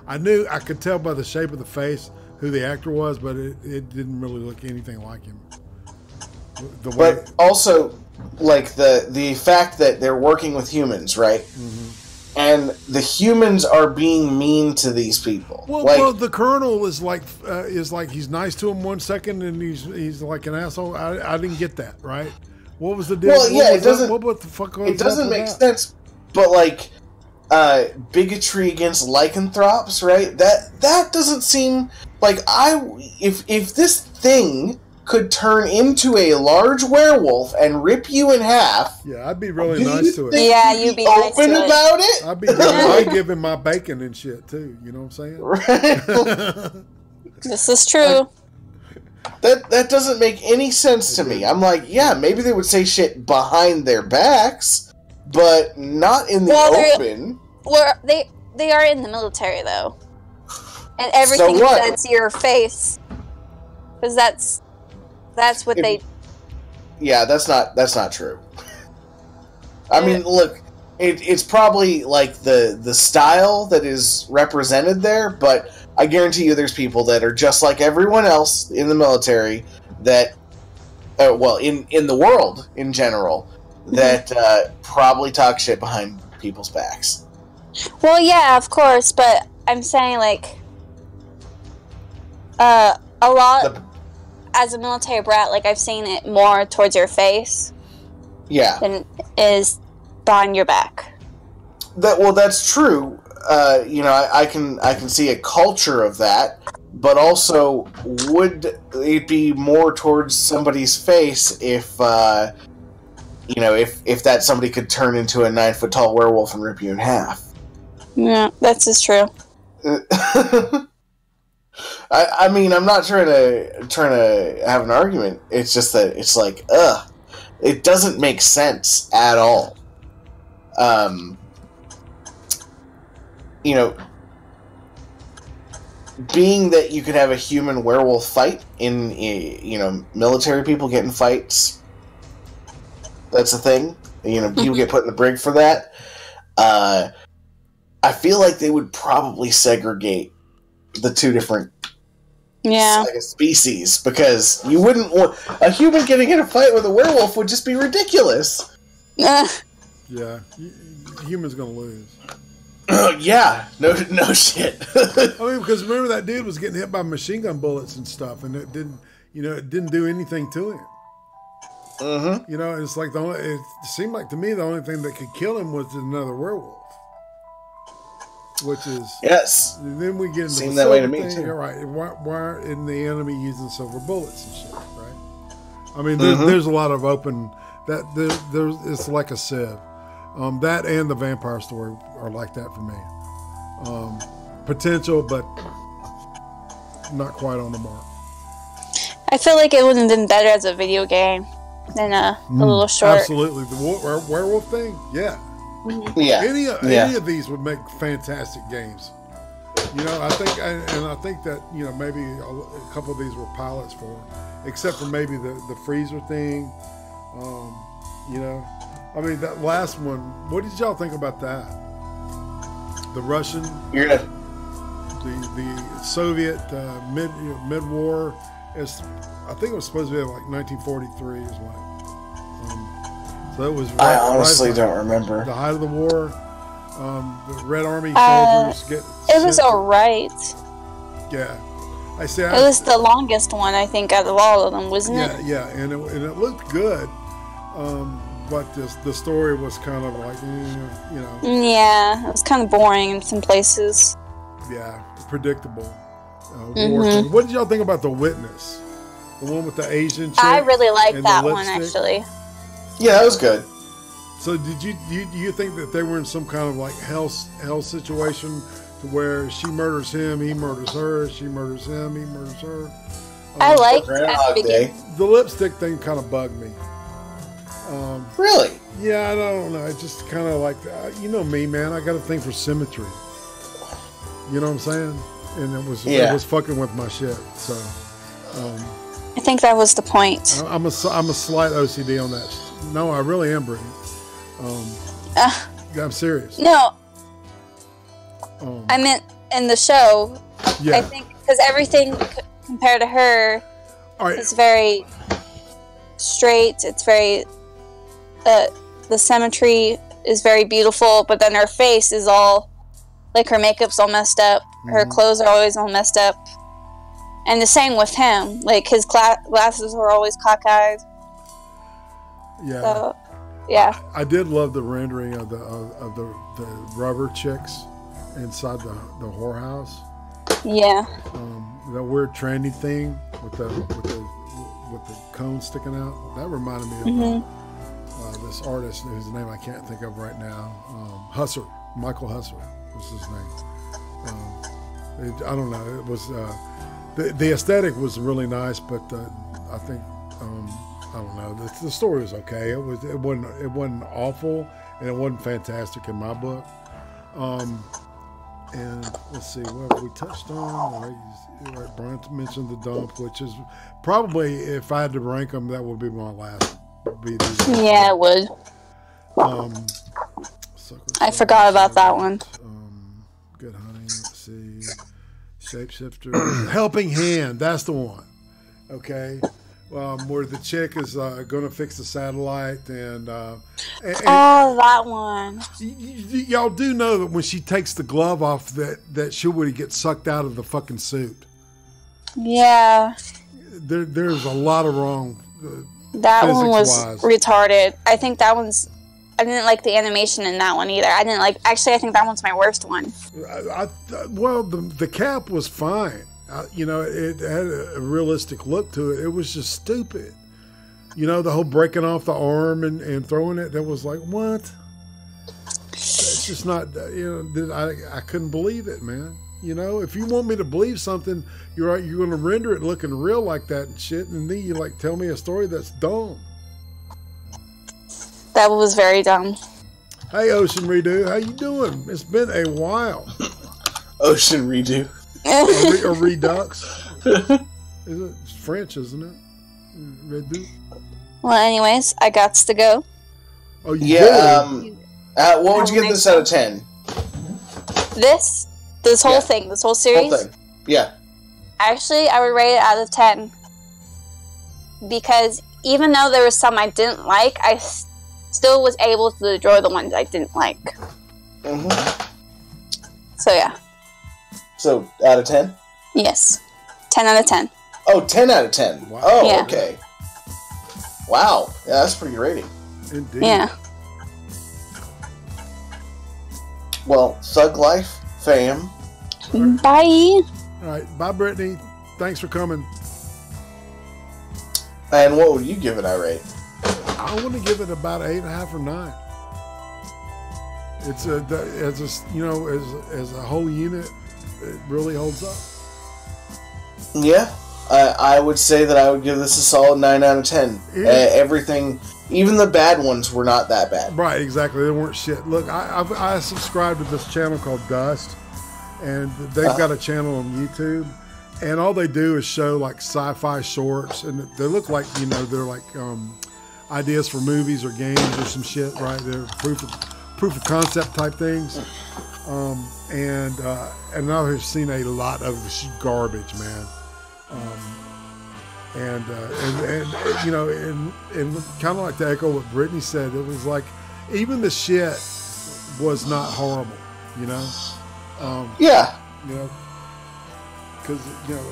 I knew I could tell by the shape of the face who the actor was, but it didn't really look anything like him. But also, like the fact that they're working with humans, right? Mm-hmm. And the humans are being mean to these people. Well, the colonel is like he's nice to him 1 second, and he's like an asshole. I didn't get that, right? What was the deal? Well, yeah, it doesn't. What the fuck? It doesn't make sense. But like bigotry against lycanthropes, right? That doesn't seem like if this thing could turn into a large werewolf and rip you in half. Yeah, I'd be really nice to it. Yeah, you'd be nice to open about it. I'd give him my bacon and shit too. You know what I'm saying? Right. This is true. That doesn't make any sense to me. I'm like, yeah, maybe they would say shit behind their backs, but not in the open. They are in the military though, and everything is said to your face, because that's what they. Yeah, that's not true. I mean, look, it's probably like the style that is represented there, but I guarantee you, there's people that are just like everyone else in the military that, in the world in general, that probably talk shit behind people's backs. Well, yeah, of course, but I'm saying like a lot. As a military brat, like I've seen it more towards your face, than is behind your back. That's true. I can see a culture of that, but also, would it be more towards somebody's face if that somebody could turn into a 9-foot tall werewolf and rip you in half? Yeah, that's just true. I mean, I'm not trying to have an argument. It's just that it's like, it doesn't make sense at all. Being that you could have a human werewolf fight in, military people get in fights. That's a thing. People get put in the brig for that. I feel like they would probably segregate the two different species, because you wouldn't want a human getting in a fight with a werewolf would just be ridiculous. Yeah, human's gonna lose. Yeah, no shit. I mean, because remember that dude was getting hit by machine gun bullets and stuff, and it didn't do anything to him. Mm-hmm. It's like it seemed like to me the only thing that could kill him was another werewolf. Which is yes. Then we get into seemed that way to me too. Right? Why isn't the enemy using silver bullets and shit? Right? I mean, there's a lot of open that there's it's like a sieve. That and the vampire story are like that for me. Potential, but not quite on the mark. I feel like it would have been better as a video game than a little short. Absolutely, the werewolf thing, yeah. Yeah. Any of these would make fantastic games. I think that maybe a couple of these were pilots for, except for maybe the freezer thing. I mean that last one. What did y'all think about that? The Russian, the Soviet mid war. I think it was supposed to be like 1943 is when. So it was. I honestly don't remember. The height of the war. The Red Army soldiers get. It was alright. Yeah, it was the longest one, I think, out of all of them, wasn't it? Yeah, and it looked good, but the story was kind of like, you know. Yeah, it was kind of boring in some places. Yeah, predictable. What did y'all think about The Witness? The one with the Asian chick? I really liked that one, actually. Yeah, that was good. So do you think that they were in some kind of like hell situation to where she murders him, he murders her, she murders him, he murders her? I liked at the beginning. The lipstick thing kind of bugged me. Really? Yeah, I don't know. It's just kind of like, you know me, man. I got a thing for symmetry. You know what I'm saying? And it was fucking with my shit. So I think that was the point. I'm a slight OCD on that. No, I really am, Brittany. I'm serious. No, I meant in the show. Yeah. I think because everything compared to her is very straight. It's very the symmetry is very beautiful, but then her face is all like her makeup's all messed up. Her clothes are always all messed up, and the same with him. Like his glasses were always cockeyed. Yeah. So, yeah. I did love the rendering of the rubber chicks inside the whorehouse. Yeah. That weird trendy thing with the cone sticking out. That reminded me of this artist whose name I can't think of right now. Husser, Michael Husser was his name. I don't know. It was the aesthetic was really nice, but I think. I don't know. The story was okay. It wasn't awful, and it wasn't fantastic in my book. And let's see what we touched on. Right, Brian mentioned the dump, which is probably, if I had to rank them, that would be my last. Yeah, it would. I forgot about that one. Good honey. Let's see. Shapeshifter. Helping Hand. That's the one. Okay. Where the chick is going to fix the satellite, and that one. Y'all do know that when she takes the glove off, that she would get sucked out of the fucking suit. Yeah. There's a lot of wrong. That one was retarded. I think that one's. I didn't like the animation in that one either. I didn't like. Actually, I think that one's my worst one. Well, the cap was fine. You know, it had a realistic look to it. It was just stupid. You know, the whole breaking off the arm and throwing it, that was like, what? It's just not, you know, I couldn't believe it, man. You know, if you want me to believe something, you're going to render it looking real like that and shit, and then you like tell me a story that's dumb. That was very dumb. Hey, Ocean Redo, how you doing? It's been a while. Ocean Redo. Or Redux. It's French, isn't it? Redo. Well, anyways, I got to go. Oh, yeah. What would you give this out of 10? This whole thing, this whole series? Whole thing. Yeah. Actually, I would rate it out of 10. Because even though there was some I didn't like, I still was able to enjoy the ones I didn't like. So, yeah. So, out of 10? Yes. 10 out of 10. Oh, 10 out of 10. Wow. Oh, yeah. Okay. Wow. Yeah, that's a pretty good rating. Indeed. Yeah. Well, Thug Life, fam. Bye. All right. Bye, Brittany. Thanks for coming. And what would you give it, Irate? I want to give it about 8.5 or 9. It's as a whole unit, it really holds up. Yeah, I would say that I would give this a solid 9 out of 10. Yeah. Everything, even the bad ones, were not that bad. Right, exactly. They weren't shit. Look, I subscribe to this channel called Dust, and they've got a channel on YouTube, and all they do is show like sci-fi shorts, and they look like, you know, they're like ideas for movies or games or some shit, right? They're proof of concept type things. And I've seen a lot of garbage, man. And you know, and kind of like to echo what Brittany said, it was like even the shit was not horrible, you know. Yeah. You know, because you know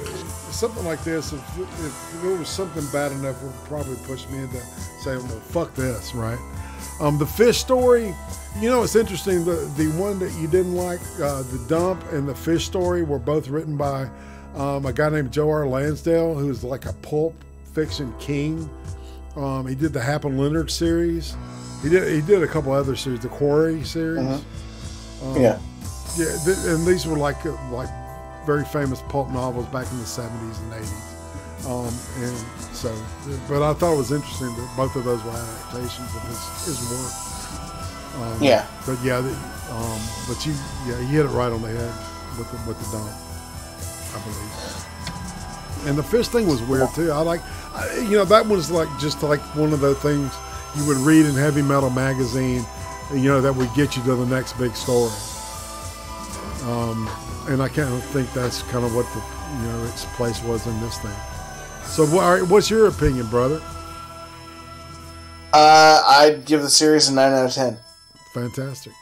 something like this, if there was something bad enough, would probably push me into saying, "Well, fuck this," right? The fish story, you know, it's interesting. The one that you didn't like, the dump and the fish story, were both written by a guy named Joe R. Lansdale, who's like a pulp fiction king. He did the Hap and Leonard series. He did a couple other series, the Quarry series. Yeah, and these were like very famous pulp novels back in the 70s and 80s. And so, but I thought it was interesting that both of those were adaptations of his work. But yeah, but you hit it right on the head with the dump, I believe. And the fish thing was weird too. You know, that was like just like one of the things you would read in Heavy Metal magazine, you know, that would get you to the next big story. And I kind of think that's kind of what its place was in this thing. So, all right, what's your opinion, brother? I'd give the series a 9 out of 10. Fantastic.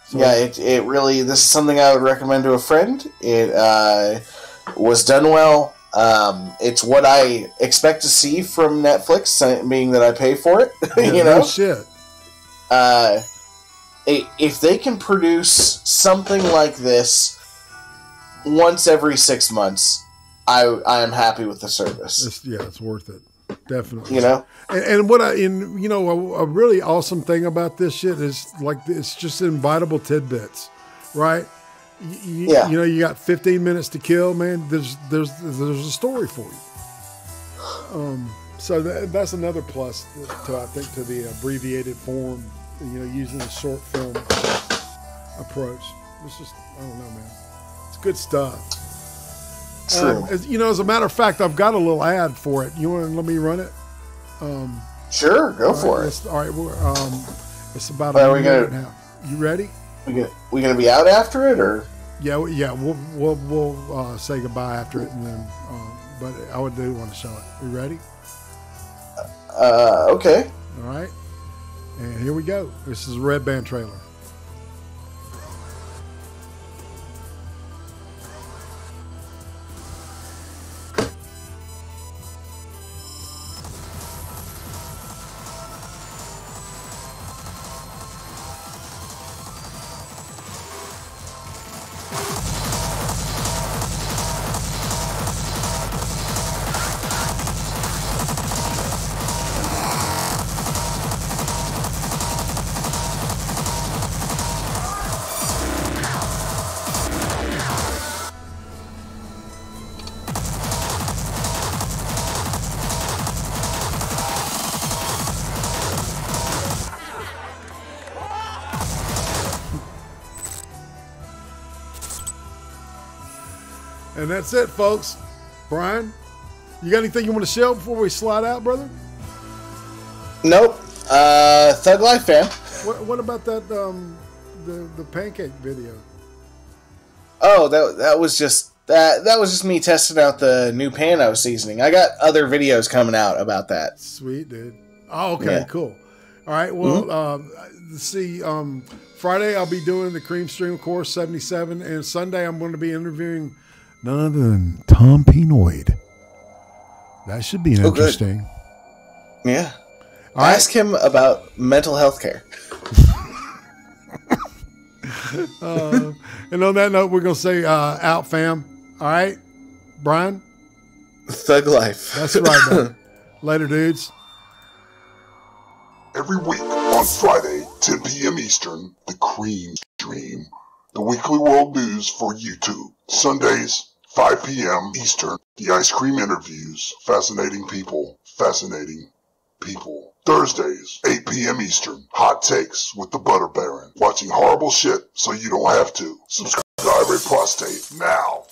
So, yeah, it really, this is something I would recommend to a friend. It was done well. It's what I expect to see from Netflix, being that I pay for it. Yeah, you know, no shit. If they can produce something like this once every 6 months, I am happy with the service. It's worth it, definitely. You know, and what a really awesome thing about this shit is like it's just invitable tidbits, right? You know, you got 15 minutes to kill, man. There's a story for you. So that's another plus to the abbreviated form. You know, using the short film approach. It's just, I don't know, man. It's good stuff. True. As a matter of fact, I've got a little ad for it. You want to let me run it? Sure, go for it. All right, it's about a minute now. You ready? We gonna be out after it, or? Yeah. We'll say goodbye after it, and then. But I do want to show it. You ready? Okay. All right. And here we go. This is a Red Band trailer. And that's it, folks. Brian, you got anything you want to share before we slide out, brother? Nope. Thug Life, fam. What about that the pancake video? Oh, that was just me testing out the new pan I was seasoning. I got other videos coming out about that. Sweet, dude. Oh, okay, yeah. Cool. All right, well, let's see. Friday I'll be doing the Cream Stream Course 77, and Sunday I'm going to be interviewing none other than Tom Pinoid. That should be interesting. Good. Yeah. Ask him about mental health care. And on that note, we're going to say out, fam. All right, Brian? Thug Life. That's right, man. Later, dudes. Every week on Friday, 10 p.m. Eastern, the Cream Stream, the weekly world news for YouTube. Sundays, 5 p.m. Eastern, the Ice Cream Interviews, fascinating people, fascinating people. Thursdays, 8 p.m. Eastern, Hot Takes with the Butter Baron, watching horrible shit so you don't have to. Subscribe to Irate Prostate now.